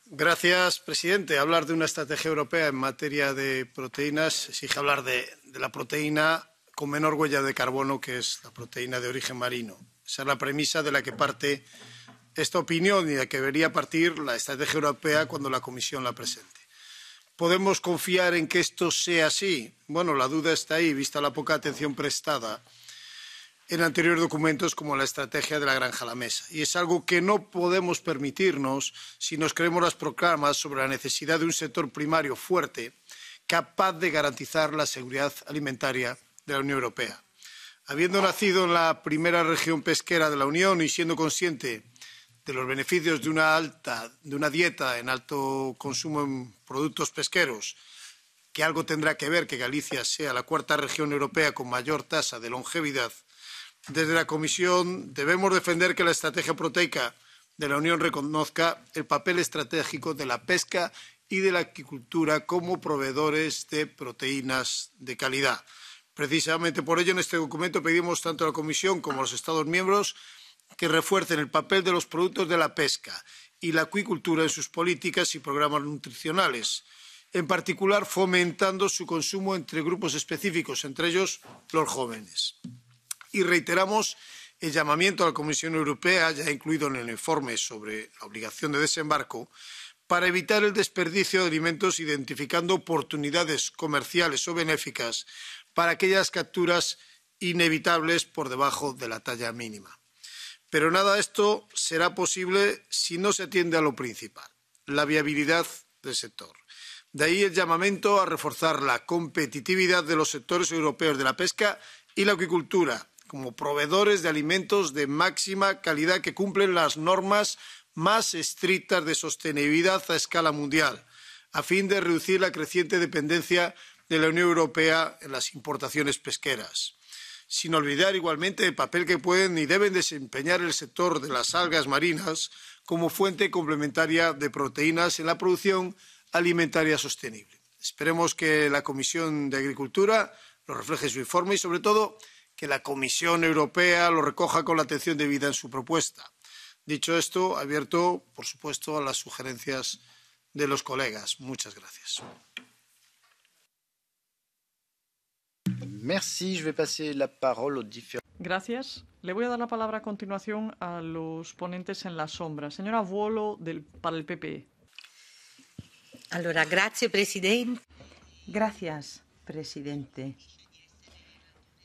Gracias, presidente. Hablar de una estrategia europea en materia de proteínas exige hablar de la proteína con menor huella de carbono, que es la proteína de origen marino. Esa es la premisa de la que parte esta opinión y de la que debería partir la estrategia europea cuando la Comisión la presente. ¿Podemos confiar en que esto sea así? Bueno, la duda está ahí, vista la poca atención prestada en anteriores documentos como la estrategia de la granja a la mesa. Y es algo que no podemos permitirnos si nos creemos las proclamas sobre la necesidad de un sector primario fuerte, capaz de garantizar la seguridad alimentaria de la Unión Europea. Habiendo nacido en la primera región pesquera de la Unión y siendo consciente de los beneficios de una dieta en alto consumo en productos pesqueros, que algo tendrá que ver que Galicia sea la cuarta región europea con mayor tasa de longevidad, desde la Comisión debemos defender que la estrategia proteica de la Unión reconozca el papel estratégico de la pesca y de la acuicultura como proveedores de proteínas de calidad. Precisamente por ello, en este documento pedimos tanto a la Comisión como a los Estados miembros que refuercen el papel de los productos de la pesca y la acuicultura en sus políticas y programas nutricionales, en particular fomentando su consumo entre grupos específicos, entre ellos los jóvenes. Y reiteramos el llamamiento a la Comisión Europea, ya incluido en el informe sobre la obligación de desembarco, para evitar el desperdicio de alimentos, identificando oportunidades comerciales o benéficas para aquellas capturas inevitables por debajo de la talla mínima. Pero nada de esto será posible si no se atiende a lo principal, la viabilidad del sector. De ahí el llamamiento a reforzar la competitividad de los sectores europeos de la pesca y la acuicultura, como proveedores de alimentos de máxima calidad que cumplen las normas más estrictas de sostenibilidad a escala mundial, a fin de reducir la creciente dependencia de la Unión Europea en las importaciones pesqueras. Sin olvidar igualmente el papel que pueden y deben desempeñar el sector de las algas marinas como fuente complementaria de proteínas en la producción alimentaria sostenible. Esperemos que la Comisión de Agricultura lo refleje en su informe y, sobre todo, que la Comisión Europea lo recoja con la atención debida en su propuesta. Dicho esto, abierto, por supuesto, a las sugerencias de los colegas. Muchas gracias. Merci. Je vais passer la parole aux différents. Gracias. Le voy a dar la palabra a continuación a los ponentes en la sombra. Señora Vuolo, para el PP. Allora, grazie, Presidente. Gracias, presidente.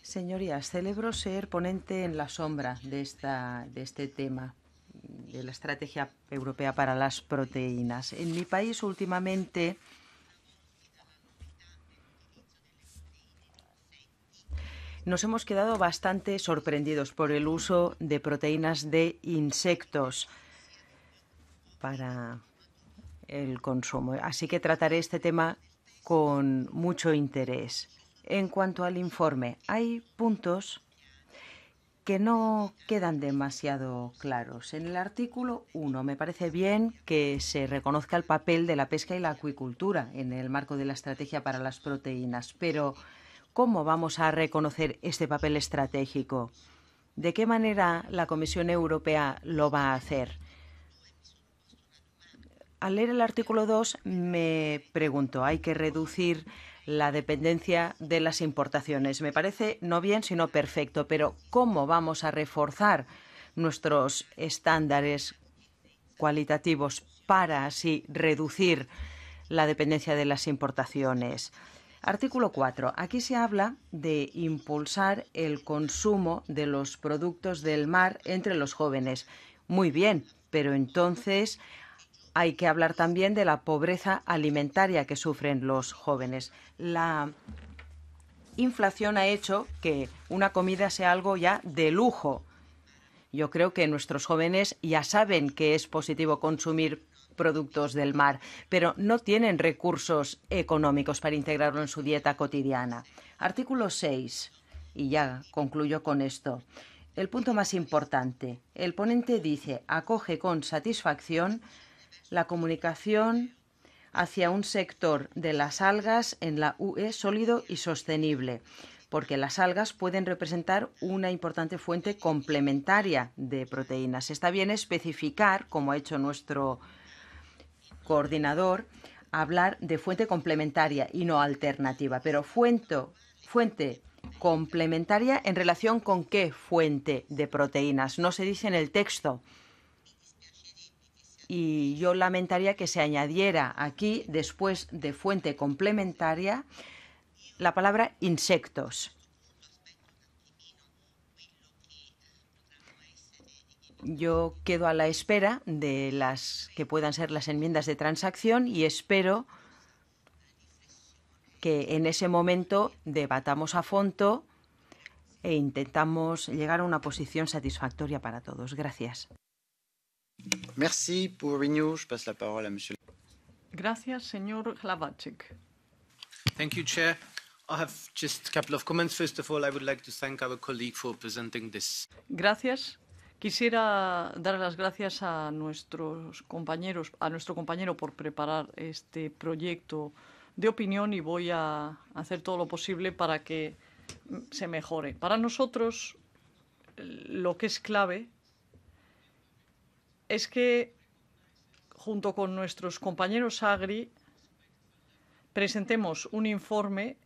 Señorías, celebro ser ponente en la sombra de este tema, de la Estrategia Europea para las Proteínas. En mi país, últimamente, nos hemos quedado bastante sorprendidos por el uso de proteínas de insectos para el consumo. Así que trataré este tema con mucho interés. En cuanto al informe, hay puntos que no quedan demasiado claros. En el artículo 1 me parece bien que se reconozca el papel de la pesca y la acuicultura en el marco de la estrategia para las proteínas, pero ¿cómo vamos a reconocer este papel estratégico? ¿De qué manera la Comisión Europea lo va a hacer? Al leer el artículo 2 me pregunto, ¿hay que reducir la dependencia de las importaciones? Me parece no bien, sino perfecto, pero ¿cómo vamos a reforzar nuestros estándares cualitativos para así reducir la dependencia de las importaciones? Artículo 4. Aquí se habla de impulsar el consumo de los productos del mar entre los jóvenes. Muy bien, pero entonces hay que hablar también de la pobreza alimentaria que sufren los jóvenes. La inflación ha hecho que una comida sea algo ya de lujo. Yo creo que nuestros jóvenes ya saben que es positivo consumir productos del mar, pero no tienen recursos económicos para integrarlo en su dieta cotidiana. Artículo 6, y ya concluyo con esto. El punto más importante. El ponente dice, acoge con satisfacción la comunicación hacia un sector de las algas en la UE sólido y sostenible, porque las algas pueden representar una importante fuente complementaria de proteínas. Está bien especificar, como ha hecho nuestro coordinador hablar de fuente complementaria y no alternativa, pero fuente complementaria en relación con qué fuente de proteínas. No se dice en el texto. Y yo lamentaría que se añadiera aquí, después de fuente complementaria, la palabra insectos. Yo quedo a la espera de las que puedan ser las enmiendas de transacción y espero que en ese momento debatamos a fondo e intentamos llegar a una posición satisfactoria para todos. Gracias. Merci pour Renew. Je passe la parole à Monsieur. Gracias, señor Hlavaček. Thank you, Chair. I have just a couple of comments. First of all, I would like to thank our colleague for presenting this. Gracias. Quisiera dar las gracias a nuestros compañeros, a nuestro compañero por preparar este proyecto de opinión y voy a hacer todo lo posible para que se mejore. Para nosotros, lo que es clave es que, junto con nuestros compañeros Agri, presentemos un informe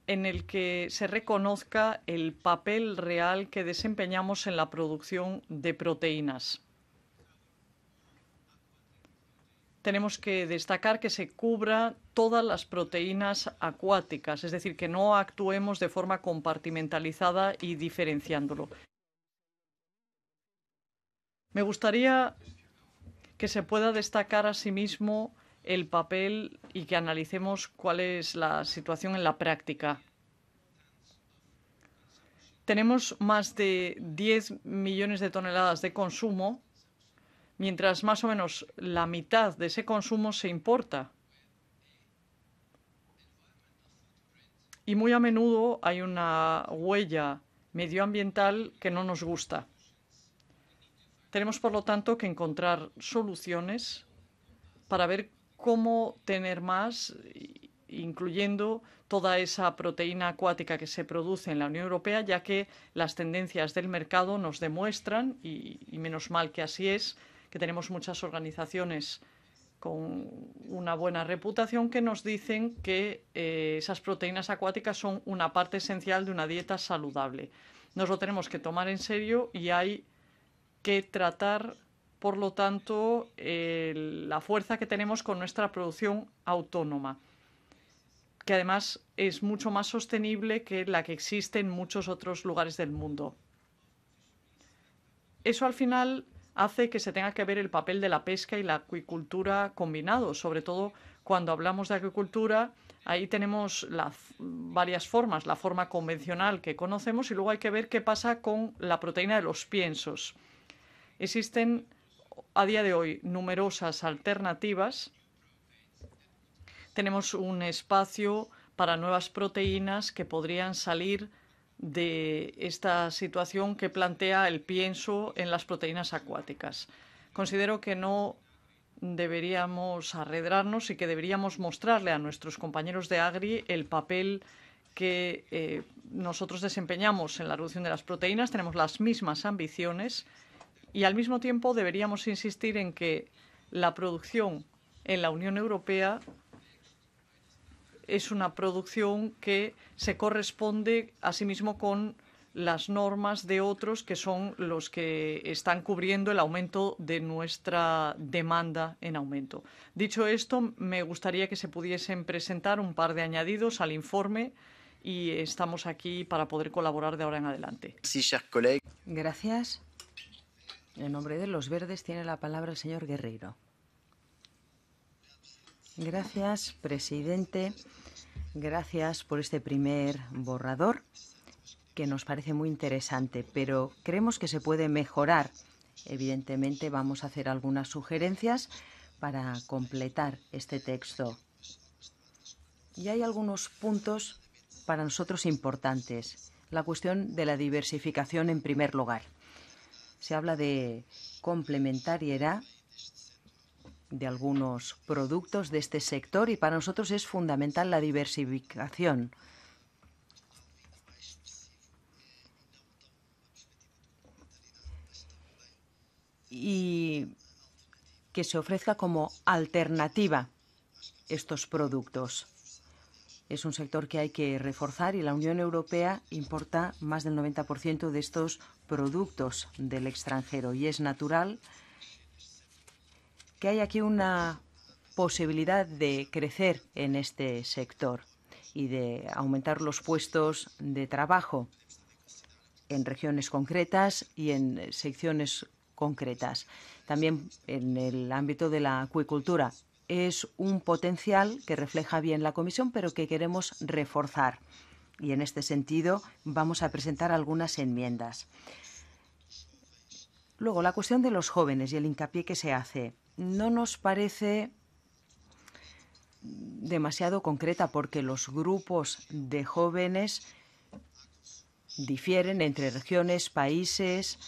en el que se reconozca el papel real que desempeñamos en la producción de proteínas. Tenemos que destacar que se cubra todas las proteínas acuáticas, es decir, que no actuemos de forma compartimentalizada y diferenciándolo. Me gustaría que se pueda destacar asimismo el papel y que analicemos cuál es la situación en la práctica. Tenemos más de 10 millones de toneladas de consumo, mientras más o menos la mitad de ese consumo se importa. Y muy a menudo hay una huella medioambiental que no nos gusta. Tenemos, por lo tanto, que encontrar soluciones para ver cómo tener más, incluyendo toda esa proteína acuática que se produce en la Unión Europea, ya que las tendencias del mercado nos demuestran, y menos mal que así es, que tenemos muchas organizaciones con una buena reputación que nos dicen que esas proteínas acuáticas son una parte esencial de una dieta saludable. Nos lo tenemos que tomar en serio y hay que tratar, por lo tanto, la fuerza que tenemos con nuestra producción autónoma, que además es mucho más sostenible que la que existe en muchos otros lugares del mundo. Eso al final hace que se tenga que ver el papel de la pesca y la acuicultura combinados, sobre todo cuando hablamos de agricultura. Ahí tenemos varias formas, la forma convencional que conocemos y luego hay que ver qué pasa con la proteína de los piensos. Existen a día de hoy numerosas alternativas. Tenemos un espacio para nuevas proteínas que podrían salir de esta situación que plantea el pienso en las proteínas acuáticas. Considero que no deberíamos arredrarnos y que deberíamos mostrarle a nuestros compañeros de Agri el papel que nosotros desempeñamos en la reducción de las proteínas. Tenemos las mismas ambiciones y al mismo tiempo deberíamos insistir en que la producción en la Unión Europea es una producción que se corresponde asimismo con las normas de otros que son los que están cubriendo el aumento de nuestra demanda en aumento. Dicho esto, me gustaría que se pudiesen presentar un par de añadidos al informe y estamos aquí para poder colaborar de ahora en adelante. Sí, chers collègues. Gracias. En nombre de los Verdes tiene la palabra el señor Guerreiro. Gracias, presidente. Gracias por este primer borrador, que nos parece muy interesante, pero creemos que se puede mejorar. Evidentemente, vamos a hacer algunas sugerencias para completar este texto. Y hay algunos puntos para nosotros importantes. La cuestión de la diversificación, en primer lugar. Se habla de complementariedad de algunos productos de este sector y para nosotros es fundamental la diversificación. Y que se ofrezca como alternativa estos productos. Es un sector que hay que reforzar y la Unión Europea importa más del 90% de estos productos del extranjero y es natural que hay aquí una posibilidad de crecer en este sector y de aumentar los puestos de trabajo en regiones concretas y en secciones concretas. También en el ámbito de la acuicultura. Es un potencial que refleja bien la Comisión, pero que queremos reforzar. Y en este sentido vamos a presentar algunas enmiendas. Luego, la cuestión de los jóvenes y el hincapié que se hace no nos parece demasiado concreta porque los grupos de jóvenes difieren entre regiones, países.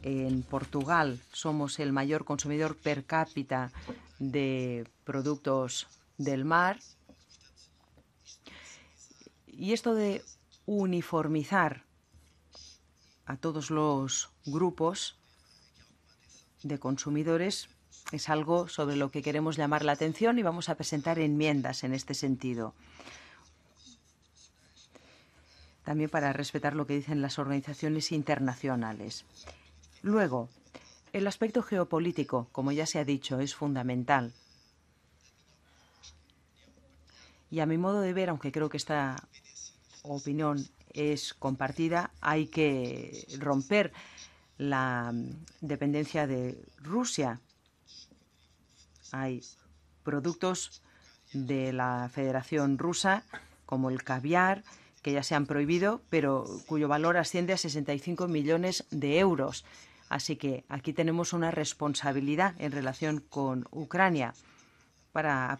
En Portugal somos el mayor consumidor per cápita de productos del mar. Y esto de uniformizar a todos los grupos de consumidores es algo sobre lo que queremos llamar la atención y vamos a presentar enmiendas en este sentido. También para respetar lo que dicen las organizaciones internacionales. Luego, el aspecto geopolítico, como ya se ha dicho, es fundamental. Y a mi modo de ver, aunque creo que esta opinión es compartida, hay que romper la dependencia de Rusia. Hay productos de la Federación Rusa, como el caviar, que ya se han prohibido, pero cuyo valor asciende a 65 millones de euros. Así que aquí tenemos una responsabilidad en relación con Ucrania para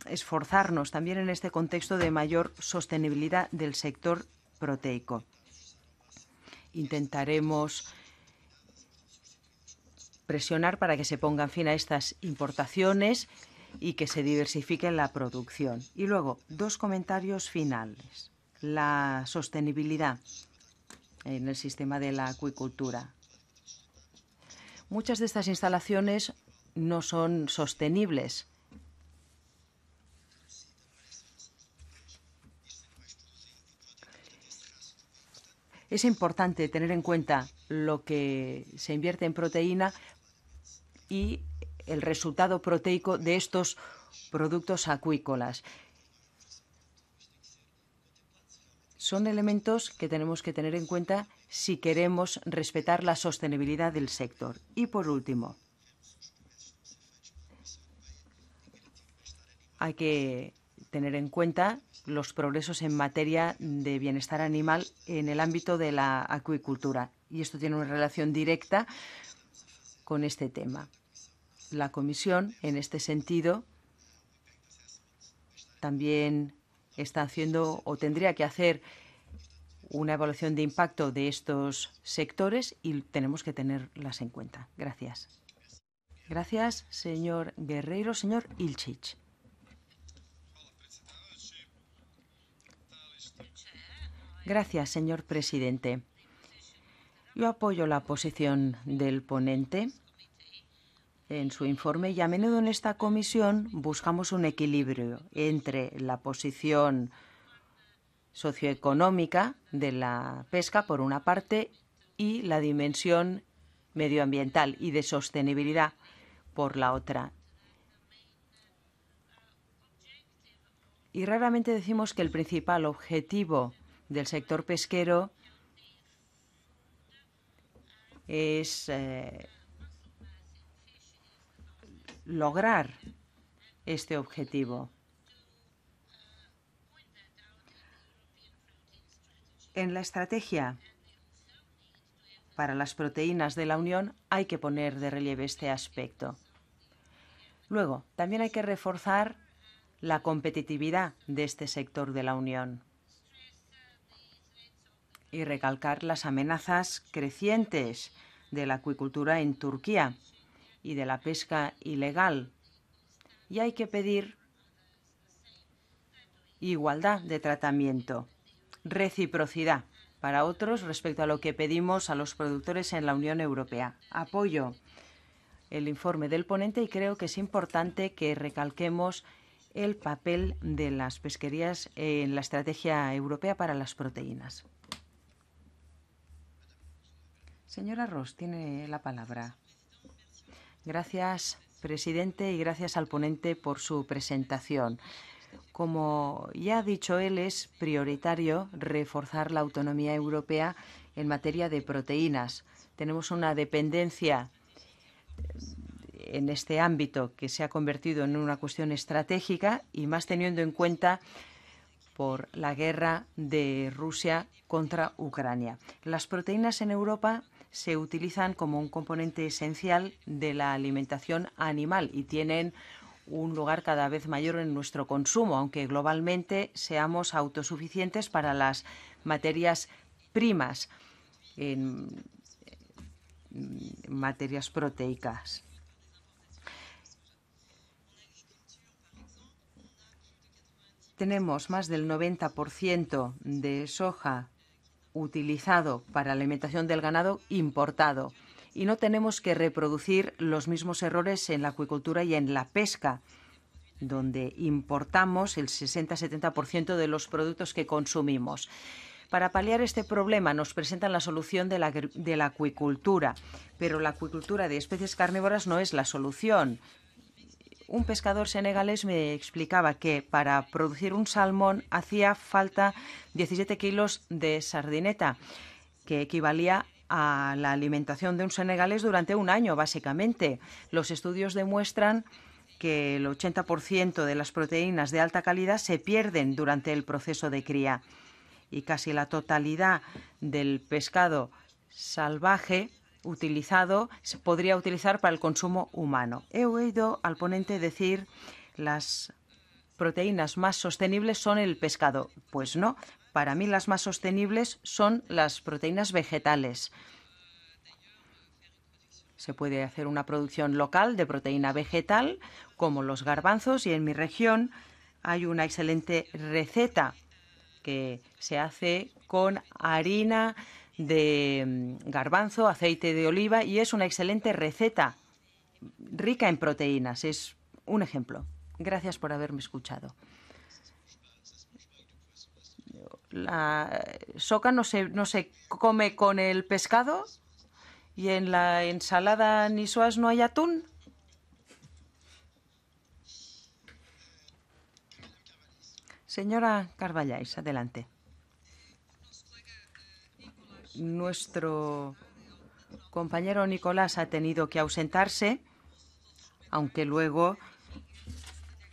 esforzarnos también en este contexto de mayor sostenibilidad del sector proteico. Intentaremos presionar para que se pongan fin a estas importaciones y que se diversifique la producción. Y luego, dos comentarios finales. La sostenibilidad en el sistema de la acuicultura. Muchas de estas instalaciones no son sostenibles. Es importante tener en cuenta lo que se invierte en proteína y el resultado proteico de estos productos acuícolas. Son elementos que tenemos que tener en cuenta si queremos respetar la sostenibilidad del sector. Y por último, hay que tener en cuenta los progresos en materia de bienestar animal en el ámbito de la acuicultura. Y esto tiene una relación directa con este tema. La Comisión, en este sentido, también está haciendo o tendría que hacer una evaluación de impacto de estos sectores y tenemos que tenerlas en cuenta. Gracias. Gracias, señor Guerreiro. Señor Ilčić. Gracias, señor presidente. Yo apoyo la posición del ponente en su informe y a menudo en esta comisión buscamos un equilibrio entre la posición socioeconómica de la pesca, por una parte, y la dimensión medioambiental y de sostenibilidad, por la otra. Y raramente decimos que el principal objetivo del sector pesquero es lograr este objetivo. En la estrategia para las proteínas de la Unión hay que poner de relieve este aspecto. Luego, también hay que reforzar la competitividad de este sector de la Unión y recalcar las amenazas crecientes de la acuicultura en Turquía y de la pesca ilegal. Y hay que pedir igualdad de tratamiento, reciprocidad para otros respecto a lo que pedimos a los productores en la Unión Europea. Apoyo el informe del ponente y creo que es importante que recalquemos el papel de las pesquerías en la estrategia europea para las proteínas. Señora Ross, tiene la palabra. Gracias, presidente, y gracias al ponente por su presentación. Como ya ha dicho él, es prioritario reforzar la autonomía europea en materia de proteínas. Tenemos una dependencia en este ámbito que se ha convertido en una cuestión estratégica y más teniendo en cuenta por la guerra de Rusia contra Ucrania. Las proteínas en Europa se utilizan como un componente esencial de la alimentación animal y tienen un lugar cada vez mayor en nuestro consumo, aunque globalmente seamos autosuficientes para las materias primas en materias proteicas. Tenemos más del 90% de soja utilizado para la alimentación del ganado importado y no tenemos que reproducir los mismos errores en la acuicultura y en la pesca, donde importamos el 60-70% de los productos que consumimos. Para paliar este problema nos presentan la solución de la acuicultura, pero la acuicultura de especies carnívoras no es la solución. Un pescador senegalés me explicaba que para producir un salmón hacía falta 17 kilos de sardineta, que equivalía a la alimentación de un senegalés durante un año, básicamente. Los estudios demuestran que el 80% de las proteínas de alta calidad se pierden durante el proceso de cría y casi la totalidad del pescado salvaje utilizado se podría utilizar para el consumo humano. He oído al ponente decir las proteínas más sostenibles son el pescado. Pues no, para mí las más sostenibles son las proteínas vegetales. Se puede hacer una producción local de proteína vegetal, como los garbanzos, y en mi región hay una excelente receta que se hace con harina de garbanzo, aceite de oliva, y es una excelente receta rica en proteínas. Es un ejemplo. Gracias por haberme escuchado. La soca no se come con el pescado y en la ensalada niçoise no hay atún. Señora Carvalláis, adelante. Nuestro compañero Nicolás ha tenido que ausentarse, aunque luego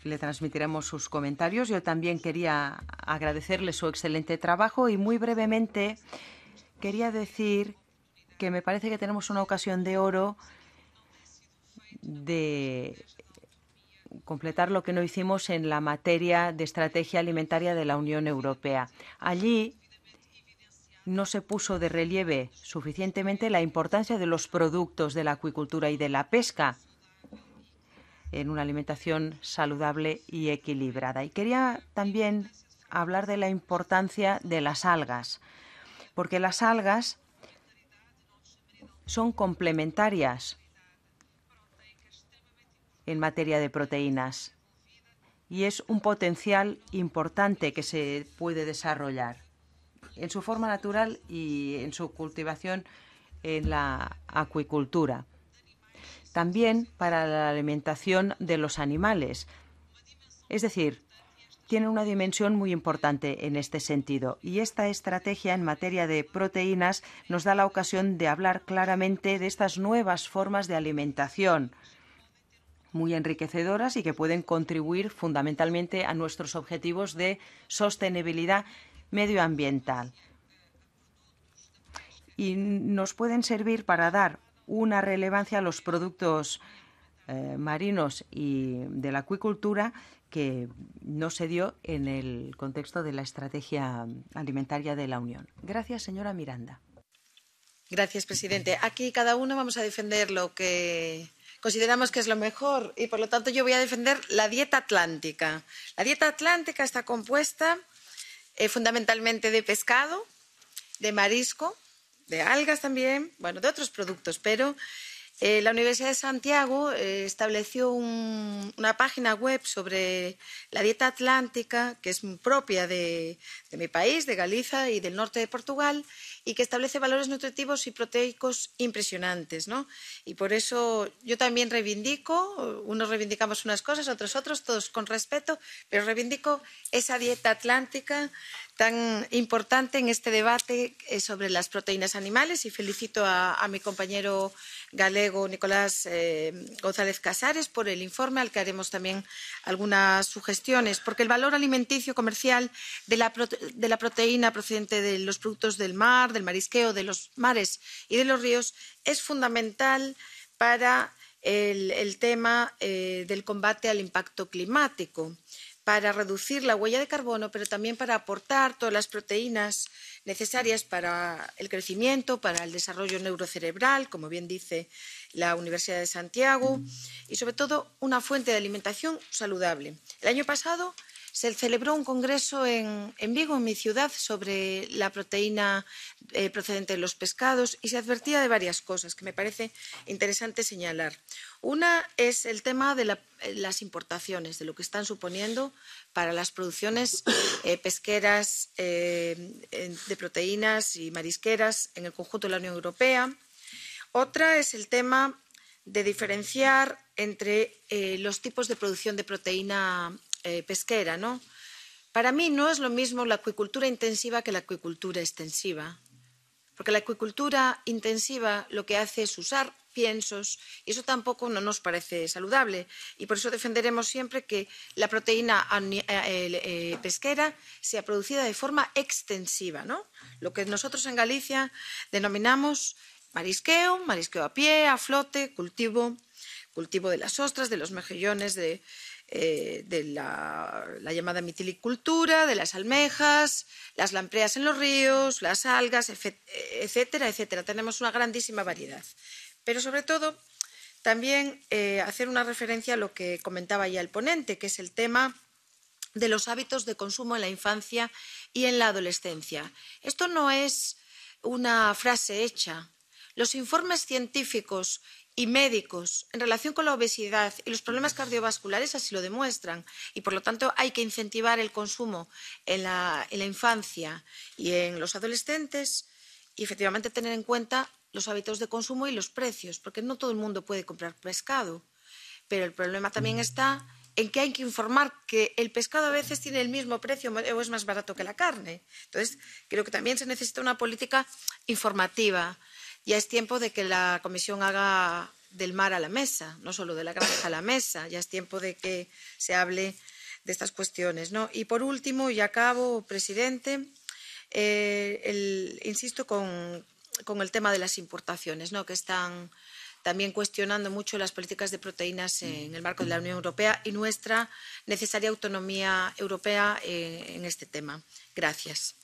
le transmitiremos sus comentarios. Yo también quería agradecerle su excelente trabajo y muy brevemente quería decir que me parece que tenemos una ocasión de oro de completar lo que no hicimos en la materia de estrategia alimentaria de la Unión Europea. Allí no se puso de relieve suficientemente la importancia de los productos de la acuicultura y de la pesca en una alimentación saludable y equilibrada. Y quería también hablar de la importancia de las algas, porque las algas son complementarias en materia de proteínas y es un potencial importante que se puede desarrollar en su forma natural y en su cultivación en la acuicultura. También para la alimentación de los animales. Es decir, tiene una dimensión muy importante en este sentido. Y esta estrategia en materia de proteínas nos da la ocasión de hablar claramente de estas nuevas formas de alimentación muy enriquecedoras y que pueden contribuir fundamentalmente a nuestros objetivos de sostenibilidad medioambiental. Y nos pueden servir para dar una relevancia a los productos marinos y de la acuicultura que no se dio en el contexto de la estrategia alimentaria de la Unión. Gracias, señora Miranda. Gracias, presidente. Aquí cada uno vamos a defender lo que consideramos que es lo mejor y, por lo tanto, yo voy a defender la dieta atlántica. La dieta atlántica está compuesta fundamentalmente de pescado, de marisco, de algas también, bueno, de otros productos, pero La Universidad de Santiago estableció una página web sobre la dieta atlántica, que es propia de mi país, de Galicia y del norte de Portugal, y que establece valores nutritivos y proteicos impresionantes, ¿no? Y por eso yo también reivindico, unos reivindicamos unas cosas, otros, todos con respeto, pero reivindico esa dieta atlántica tan importante en este debate sobre las proteínas animales, y felicito a mi compañero galego Nicolás González Casares por el informe, al que haremos también algunas sugestiones, porque el valor alimenticio comercial de la proteína procedente de los productos del mar, del marisqueo, de los mares y de los ríos es fundamental para el tema del combate al impacto climático, para reducir la huella de carbono, pero también para aportar todas las proteínas necesarias para el crecimiento, para el desarrollo neurocerebral, como bien dice la Universidad de Santiago, y sobre todo una fuente de alimentación saludable. El año pasado se celebró un congreso en Vigo, en mi ciudad, sobre la proteína procedente de los pescados, y se advertía de varias cosas que me parece interesante señalar. Una es el tema de las importaciones, de lo que están suponiendo para las producciones pesqueras de proteínas y marisqueras en el conjunto de la Unión Europea. Otra es el tema de diferenciar entre los tipos de producción de proteína pesquera, ¿no? Para mí no es lo mismo la acuicultura intensiva que la acuicultura extensiva, porque la acuicultura intensiva lo que hace es usar piensos, y eso tampoco no nos parece saludable, y por eso defenderemos siempre que la proteína pesquera sea producida de forma extensiva, ¿no? Lo que nosotros en Galicia denominamos marisqueo, marisqueo a pie, a flote, cultivo de las ostras, de los mejillones, de la llamada mitilicultura, de las almejas, las lampreas en los ríos, las algas, etcétera, etcétera. Tenemos una grandísima variedad. Pero sobre todo también hacer una referencia a lo que comentaba ya el ponente, que es el tema de los hábitos de consumo en la infancia y en la adolescencia. Esto no es una frase hecha. Los informes científicos y médicos en relación con la obesidad y los problemas cardiovasculares así lo demuestran, y por lo tanto hay que incentivar el consumo en la infancia y en los adolescentes, y efectivamente tener en cuenta los hábitos de consumo y los precios, porque no todo el mundo puede comprar pescado, pero el problema también está en que hay que informar que el pescado a veces tiene el mismo precio o es más barato que la carne. Entonces, creo que también se necesita una política informativa. Ya es tiempo de que la Comisión haga del mar a la mesa, no solo de la granja a la mesa. Ya es tiempo de que se hable de estas cuestiones, ¿no? Y por último, y acabo, presidente, insisto con el tema de las importaciones, ¿no? Que están también cuestionando mucho las políticas de proteínas en el marco de la Unión Europea y nuestra necesaria autonomía europea en este tema. Gracias.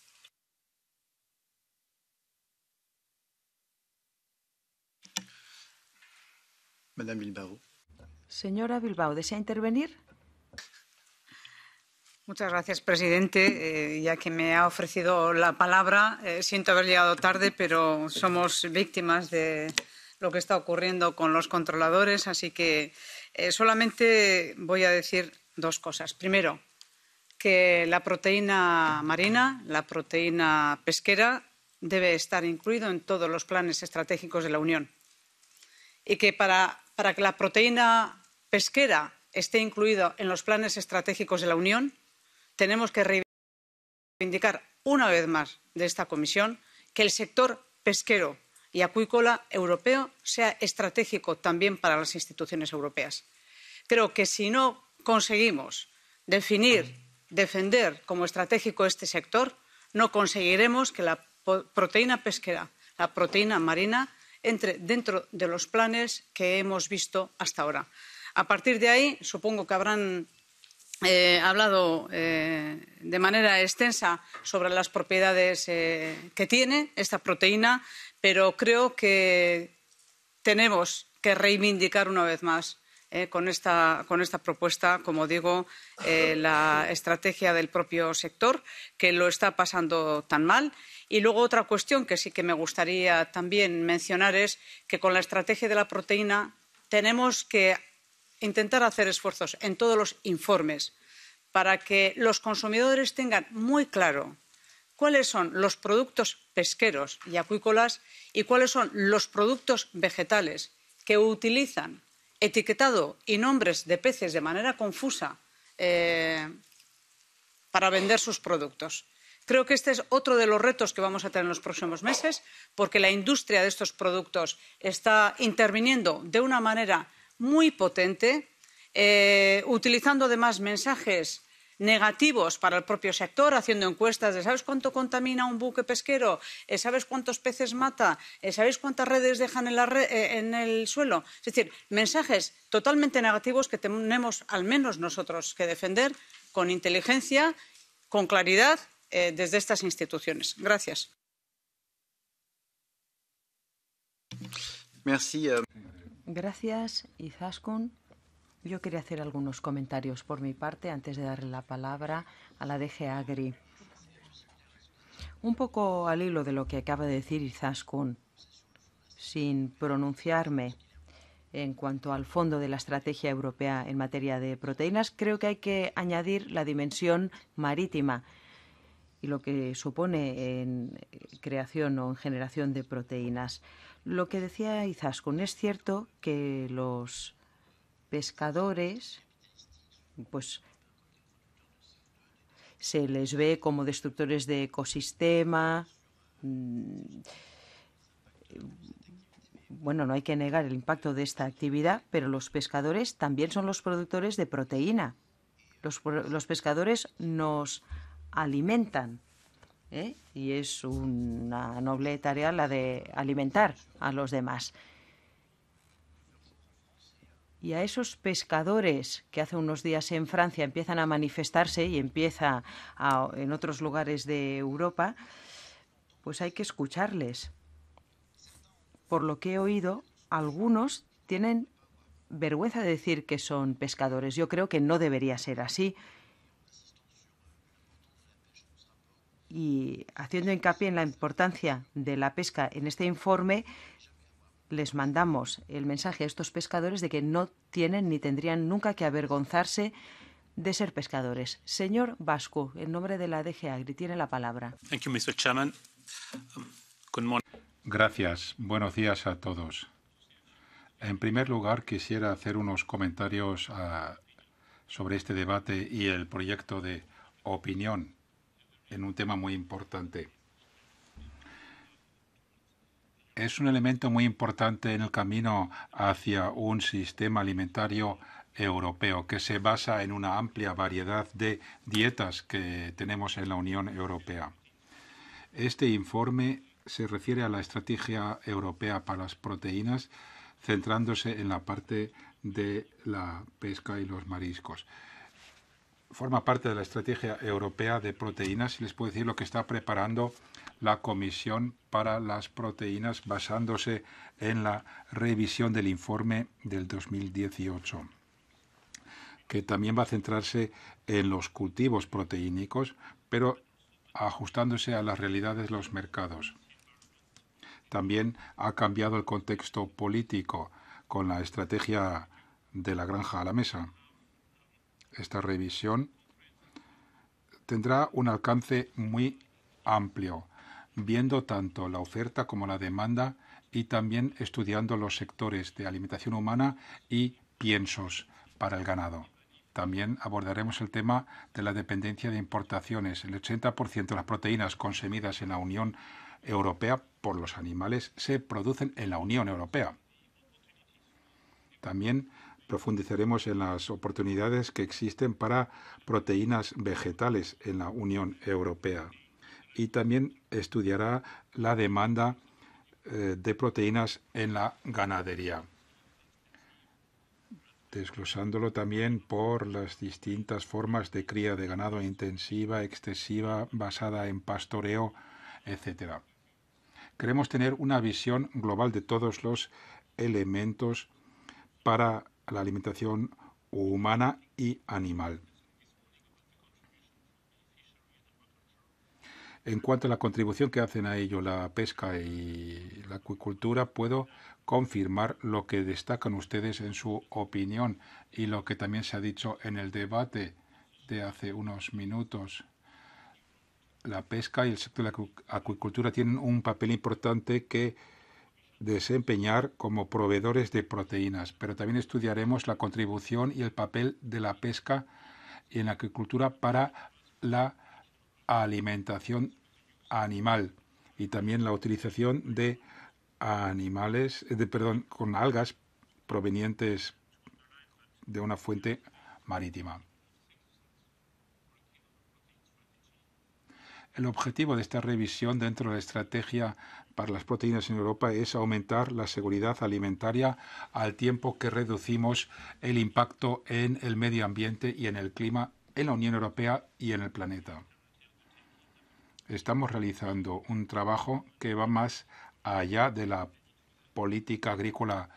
Madame Bilbao. Señora Bilbao, ¿desea intervenir? Muchas gracias, presidente. Ya que me ha ofrecido la palabra, siento haber llegado tarde, pero somos víctimas de lo que está ocurriendo con los controladores, así que solamente voy a decir dos cosas. Primero, que la proteína marina, la proteína pesquera, debe estar incluido en todos los planes estratégicos de la Unión, y que para que la proteína pesquera esté incluida en los planes estratégicos de la Unión, tenemos que reivindicar una vez más de esta comisión que el sector pesquero y acuícola europeo sea estratégico también para las instituciones europeas. Creo que si no conseguimos definir, defender como estratégico este sector, no conseguiremos que la proteína pesquera, la proteína marina, entre dentro de los planes que hemos visto hasta ahora. A partir de ahí, supongo que habrán hablado de manera extensa sobre las propiedades que tiene esta proteína, pero creo que tenemos que reivindicar una vez más con esta propuesta, como digo, la estrategia del propio sector, que lo está pasando tan mal. Y luego otra cuestión que sí que me gustaría también mencionar es que con la estrategia de la proteína tenemos que intentar hacer esfuerzos en todos los informes para que los consumidores tengan muy claro cuáles son los productos pesqueros y acuícolas y cuáles son los productos vegetales que utilizan etiquetado y nombres de peces de manera confusa para vender sus productos. Creo que este es otro de los retos que vamos a tener en los próximos meses, porque la industria de estos productos está interviniendo de una manera muy potente, utilizando además mensajes negativos para el propio sector, haciendo encuestas de ¿sabes cuánto contamina un buque pesquero? ¿Sabes cuántos peces mata? ¿Sabéis cuántas redes dejan en el suelo? Es decir, mensajes totalmente negativos que tenemos al menos nosotros que defender con inteligencia, con claridad, desde estas instituciones. Gracias. Merci. Gracias, Izaskun. Yo quería hacer algunos comentarios por mi parte antes de darle la palabra a la DG Agri. Un poco al hilo de lo que acaba de decir Izaskun, sin pronunciarme en cuanto al fondo de la estrategia europea en materia de proteínas, creo que hay que añadir la dimensión marítima y lo que supone en creación o en generación de proteínas. Lo que decía Izaskun, es cierto que los pescadores pues se les ve como destructores de ecosistema. Bueno, no hay que negar el impacto de esta actividad, pero los pescadores también son los productores de proteína. Los pescadores nos alimentan, y es una noble tarea la de alimentar a los demás. Y a esos pescadores que hace unos días en Francia empiezan a manifestarse y en otros lugares de Europa, pues hay que escucharles. Por lo que he oído, algunos tienen vergüenza de decir que son pescadores. Yo creo que no debería ser así. Y haciendo hincapié en la importancia de la pesca en este informe, les mandamos el mensaje a estos pescadores de que no tienen ni tendrían nunca que avergonzarse de ser pescadores. Señor Bascu, en nombre de la DG Agri, tiene la palabra. Thank you, Mr. Chairman. Good morning. Gracias. Buenos días a todos. En primer lugar, quisiera hacer unos comentarios sobre este debate y el proyecto de opinión en un tema muy importante. Es un elemento muy importante en el camino hacia un sistema alimentario europeo que se basa en una amplia variedad de dietas que tenemos en la Unión Europea. Este informe se refiere a la estrategia europea para las proteínas, centrándose en la parte de la pesca y los mariscos. Forma parte de la estrategia europea de proteínas y les puedo decir lo que está preparando la Comisión para las proteínas basándose en la revisión del informe del 2018, que también va a centrarse en los cultivos proteínicos, pero ajustándose a las realidades de los mercados. También ha cambiado el contexto político con la estrategia de la granja a la mesa. Esta revisión tendrá un alcance muy amplio, viendo tanto la oferta como la demanda y también estudiando los sectores de alimentación humana y piensos para el ganado. También abordaremos el tema de la dependencia de importaciones. El 80% de las proteínas consumidas en la Unión Europea por los animales se producen en la Unión Europea. También profundizaremos en las oportunidades que existen para proteínas vegetales en la Unión Europea. Y también estudiará la demanda de proteínas en la ganadería, desglosándolo también por las distintas formas de cría de ganado intensiva, extensiva, basada en pastoreo, etc. Queremos tener una visión global de todos los elementos para a la alimentación humana y animal. En cuanto a la contribución que hacen a ello la pesca y la acuicultura, puedo confirmar lo que destacan ustedes en su opinión y lo que también se ha dicho en el debate de hace unos minutos. La pesca y el sector de la acuicultura tienen un papel importante que desempeñar como proveedores de proteínas, pero también estudiaremos la contribución y el papel de la pesca y en la acuicultura para la alimentación animal y también la utilización de animales, con algas provenientes de una fuente marítima. El objetivo de esta revisión dentro de la estrategia para las proteínas en Europa es aumentar la seguridad alimentaria al tiempo que reducimos el impacto en el medio ambiente y en el clima en la Unión Europea y en el planeta. Estamos realizando un trabajo que va más allá de la política agrícola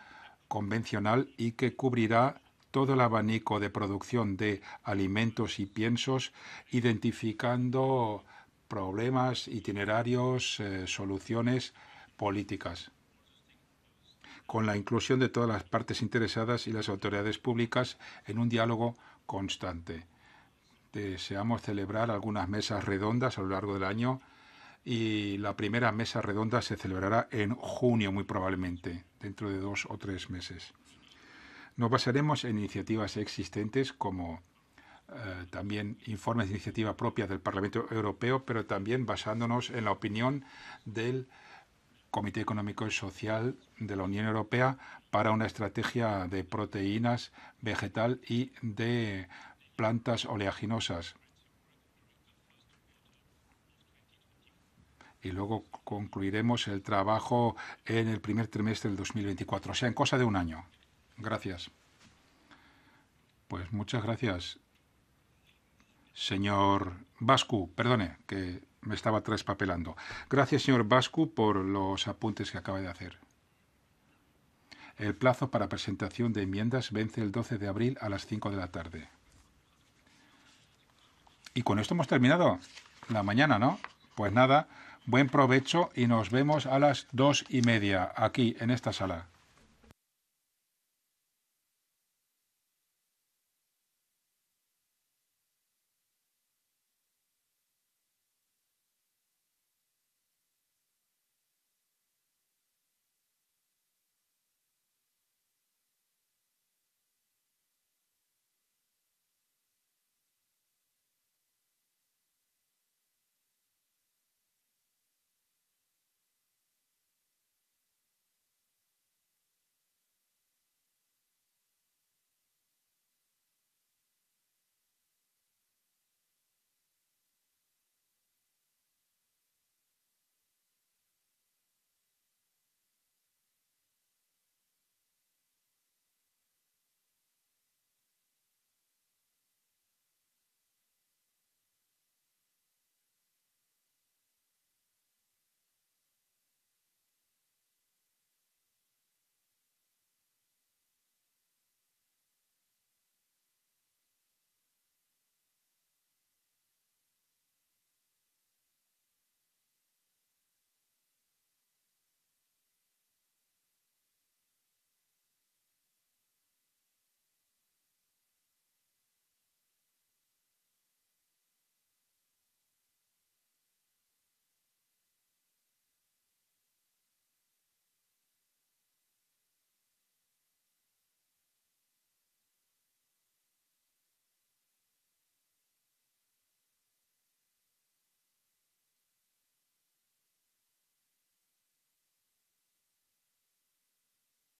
convencional y que cubrirá todo el abanico de producción de alimentos y piensos, identificando problemas, itinerarios, soluciones políticas, con la inclusión de todas las partes interesadas y las autoridades públicas en un diálogo constante. Deseamos celebrar algunas mesas redondas a lo largo del año y la primera mesa redonda se celebrará en junio, muy probablemente, dentro de 2 o 3 meses. Nos basaremos en iniciativas existentes como también informes de iniciativa propia del Parlamento Europeo, pero también basándonos en la opinión del Comité Económico y Social de la Unión Europea para una estrategia de proteínas vegetal y de plantas oleaginosas. Y luego concluiremos el trabajo en el primer trimestre del 2024, o sea, en cosa de un año. Gracias. Pues muchas gracias. Señor Bascu, perdone, que me estaba traspapelando. Gracias, señor Bascu, por los apuntes que acaba de hacer. El plazo para presentación de enmiendas vence el 12 de abril a las 5 de la tarde. Y con esto hemos terminado la mañana, ¿no? Pues nada, buen provecho y nos vemos a las 2:30 aquí en esta sala.